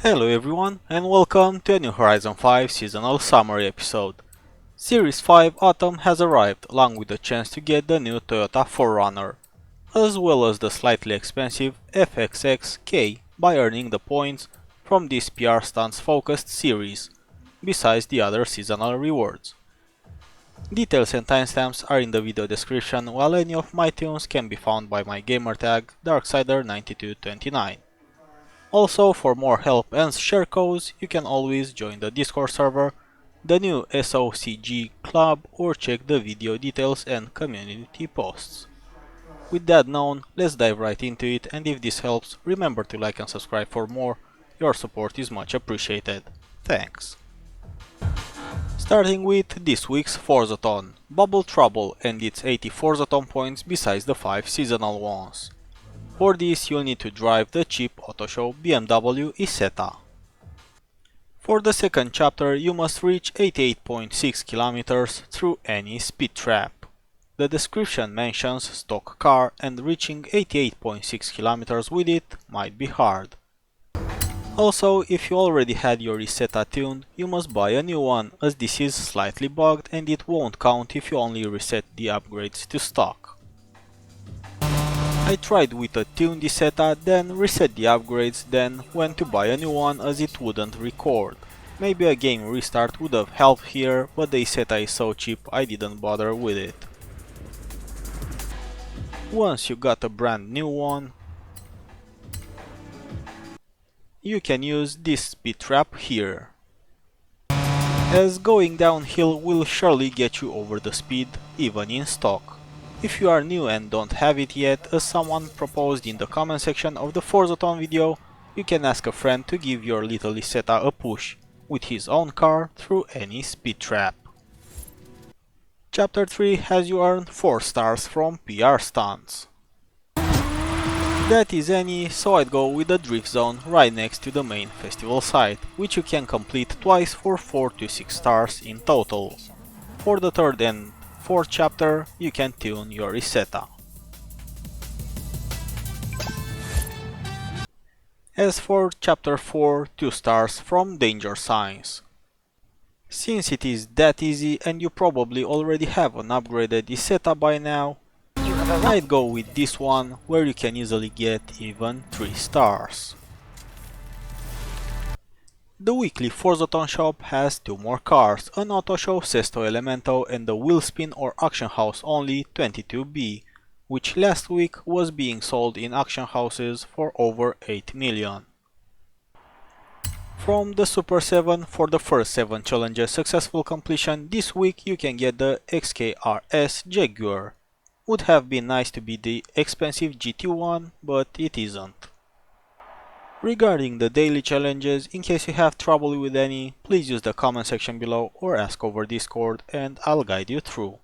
Hello everyone and welcome to a new Horizon 5 seasonal summary episode. Series 5 Autumn has arrived along with the chance to get the new Toyota 4Runner, as well as the slightly expensive FX6K by earning the points from this PR stunts focused series, besides the other seasonal rewards. Details and timestamps are in the video description, while any of my tunes can be found by my gamertag Darksider9229. Also, for more help and share codes, you can always join the Discord server, the new SOCG club, or check the video details and community posts. With that known, let's dive right into it, and if this helps, remember to like and subscribe for more. Your support is much appreciated. Thanks. Starting with this week's Forzathon, Bubble Trouble and its 80 Forzathon points besides the 5 seasonal ones. For this you'll need to drive the cheap auto show BMW Isetta. For the second chapter you must reach 88.6 km through any speed trap. The description mentions stock car and reaching 88.6 km with it might be hard. Also, if you already had your Isetta tuned, you must buy a new one, as this is slightly bugged and it won't count if you only reset the upgrades to stock. I tried with a tuned Isetta, then reset the upgrades, then went to buy a new one as it wouldn't record. Maybe a game restart would have helped here, but the Isetta is so cheap I didn't bother with it. Once you got a brand new one, you can use this speed trap here, as going downhill will surely get you over the speed, even in stock. If you are new and don't have it yet, as someone proposed in the comment section of the Forzathon video, you can ask a friend to give your little Isetta a push, with his own car, through any speed trap. Chapter 3 has you earn 4 stars from PR stunts. That is any, so I'd go with the Driftzone right next to the main festival site, which you can complete twice for 4 to 6 stars in total. For the third and fourth chapter, you can tune your Isetta. As for chapter 4, 2 stars from Danger Signs. Since it is that easy and you probably already have an upgraded Isetta by now, I'd go with this one, where you can easily get even 3 stars. The weekly Forzathon shop has 2 more cars, an auto show Sesto Elemento and the wheel spin or auction house only 22B, which last week was being sold in auction houses for over 8 million. From the Super 7, for the first 7 challenges successful completion, this week you can get the XKRS Jaguar. Would have been nice to be the expensive GT1, but it isn't. Regarding the daily challenges, in case you have trouble with any, please use the comment section below or ask over Discord and I'll guide you through.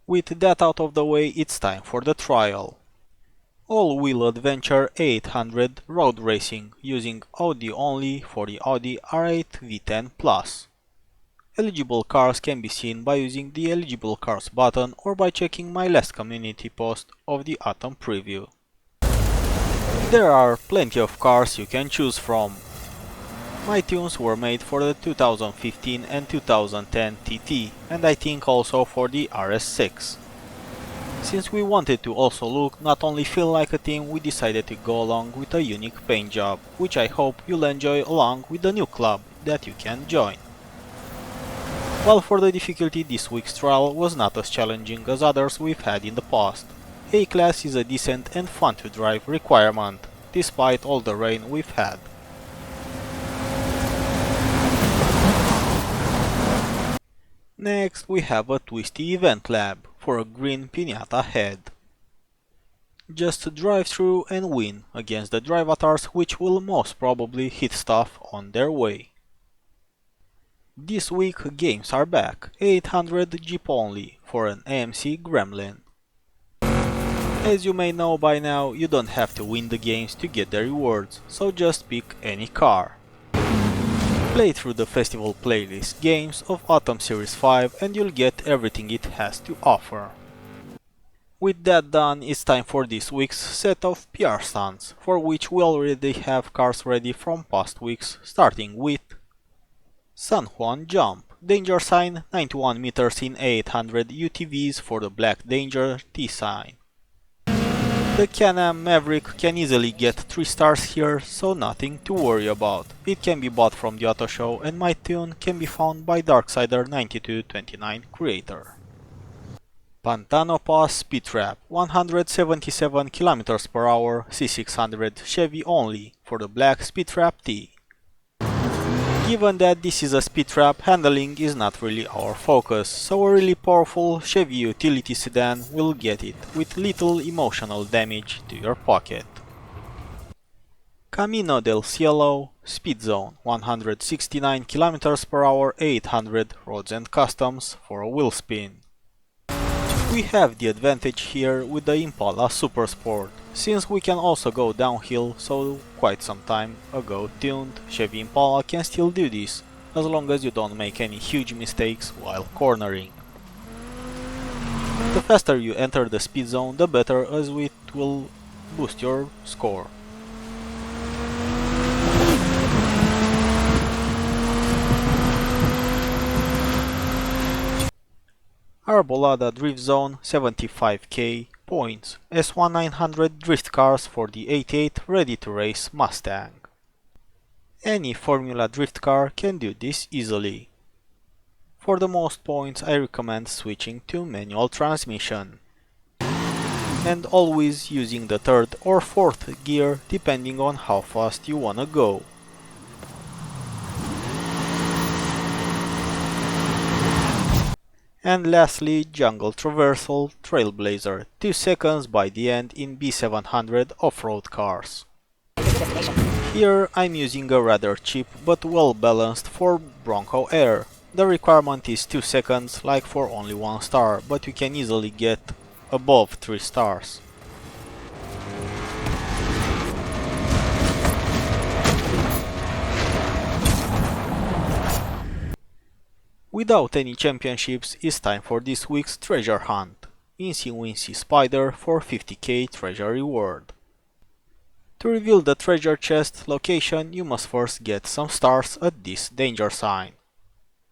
With that out of the way, it's time for the trial. All-wheel adventure 800 road racing, using Audi only for the Audi R8 V10 Plus. Eligible cars can be seen by using the eligible cars button or by checking my last community post of the autumn preview. There are plenty of cars you can choose from. My tunes were made for the 2015 and 2010 TT, and I think also for the RS6. Since we wanted to also look, not only feel like a team, we decided to go along with a unique paint job, which I hope you'll enjoy along with the new club that you can join. While for the difficulty, this week's trial was not as challenging as others we've had in the past. A-Class is a decent and fun to drive requirement, despite all the rain we've had. Next we have a twisty event lab for a green Pinata head. Just drive through and win against the drivatars, which will most probably hit stuff on their way. This week games are back, 800 Jeep only for an AMC Gremlin. As you may know by now, you don't have to win the games to get the rewards, so just pick any car. Play through the festival playlist games of Autumn Series 5 and you'll get everything it has to offer. With that done, it's time for this week's set of PR stunts, for which we already have cars ready from past weeks, starting with San Juan Jump, danger sign 91 meters in 800 UTVs for the Black Danger T sign. The Can-Am Maverick can easily get 3 stars here, so nothing to worry about. It can be bought from the auto show and my tune can be found by Darksider9229 creator. Pantano Pass Speed Trap, 177 km/h, C600 Chevy only, for the Black Speed Trap T. Given that this is a speed trap, handling is not really our focus, so a really powerful Chevy utility sedan will get it, with little emotional damage to your pocket. Camino del Cielo Speedzone, 169 km/h, 800 roads and customs, for a wheel spin. We have the advantage here with the Impala Super Sport, since we can also go downhill, so quite some time ago tuned Chevy Impala can still do this, as long as you don't make any huge mistakes while cornering. The faster you enter the speed zone, the better, as it will boost your score. Arbolada Driftzone, 75k points, S1900 drift cars for the 88 ready to race Mustang. Any Formula drift car can do this easily. For the most points I recommend switching to manual transmission, and always using the 3rd or 4th gear depending on how fast you wanna go. And lastly, Jungle Traversal Trailblazer, 2 seconds by the end in B700 off-road cars. Here I'm using a rather cheap but well balanced Ford Bronco Air. The requirement is 2 seconds, like for only 1 star, but you can easily get above 3 stars. Without any championships, it's time for this week's treasure hunt. Incey Wincey Spyder for 50k treasure reward. To reveal the treasure chest location, you must first get some stars at this danger sign.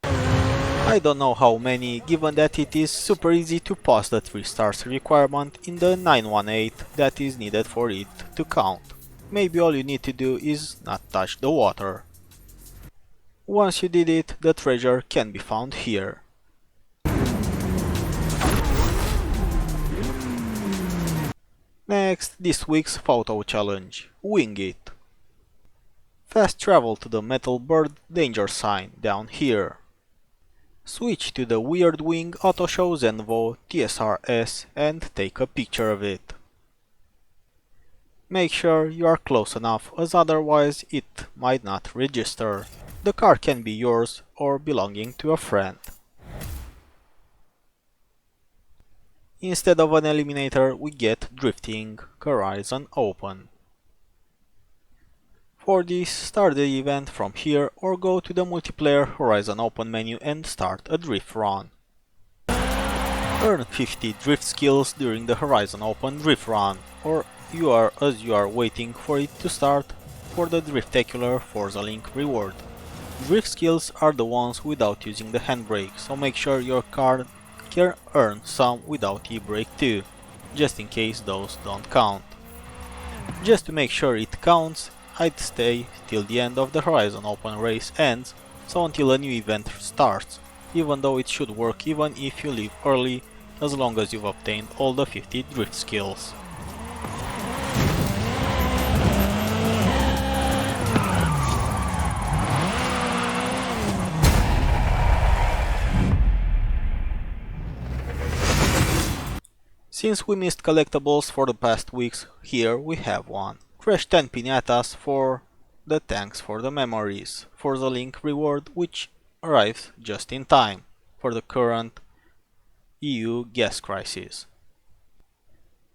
I don't know how many, given that it is super easy to pass the 3 stars requirement in the 918 that is needed for it to count. Maybe all you need to do is not touch the water. Once you did it, the treasure can be found here. Next, this week's photo challenge, Wingit. Fast travel to the Metal Bird danger sign down here. Switch to the Weird Wing Auto Show Zenvo TSRS and take a picture of it. Make sure you are close enough, as otherwise it might not register. The car can be yours or belonging to a friend. Instead of an eliminator, we get drifting horizon open. For this, start the event from here or go to the multiplayer horizon open menu and start a drift run. Earn 50 drift skills during the horizon open drift run, or as you are waiting for it to start for the Driftacular Forza Link reward. Drift skills are the ones without using the handbrake, so make sure your car can earn some without e-brake too, just in case those don't count. Just to make sure it counts, I'd stay till the end of the Horizon Open race ends, so until a new event starts, even though it should work even if you leave early, as long as you've obtained all the 50 drift skills. Since we missed collectibles for the past weeks, here we have one. Crash 10 Pinatas for the Thanks for the Memories, for the Link reward, which arrives just in time for the current EU gas crisis.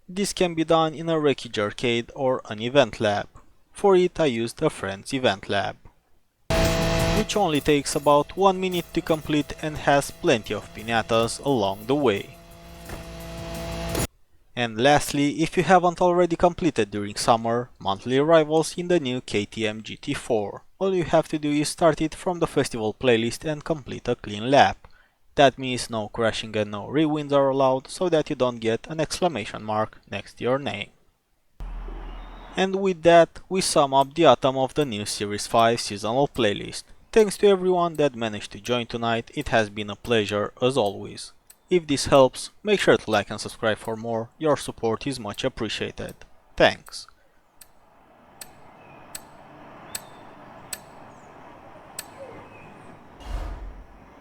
This can be done in a wreckage arcade or an event lab. For it I used a friend's event lab, which only takes about 1 minute to complete and has plenty of pinatas along the way. And lastly, if you haven't already completed during summer, monthly arrivals in the new KTM GT4. All you have to do is start it from the festival playlist and complete a clean lap. That means no crashing and no rewinds are allowed, so that you don't get an exclamation mark next to your name. And with that, we sum up the autumn of the new Series 5 seasonal playlist. Thanks to everyone that managed to join tonight, it has been a pleasure as always. If this helps, make sure to like and subscribe for more, your support is much appreciated. Thanks.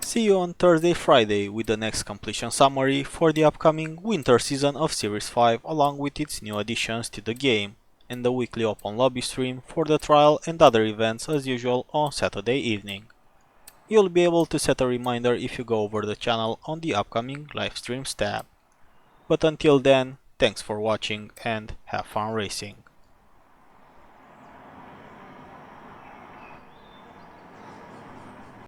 See you on Thursday, Friday with the next completion summary for the upcoming winter season of Series 5 along with its new additions to the game, and the weekly open lobby stream for the trial and other events as usual on Saturday evening. You'll be able to set a reminder if you go over the channel on the upcoming live streams tab. But until then, thanks for watching and have fun racing.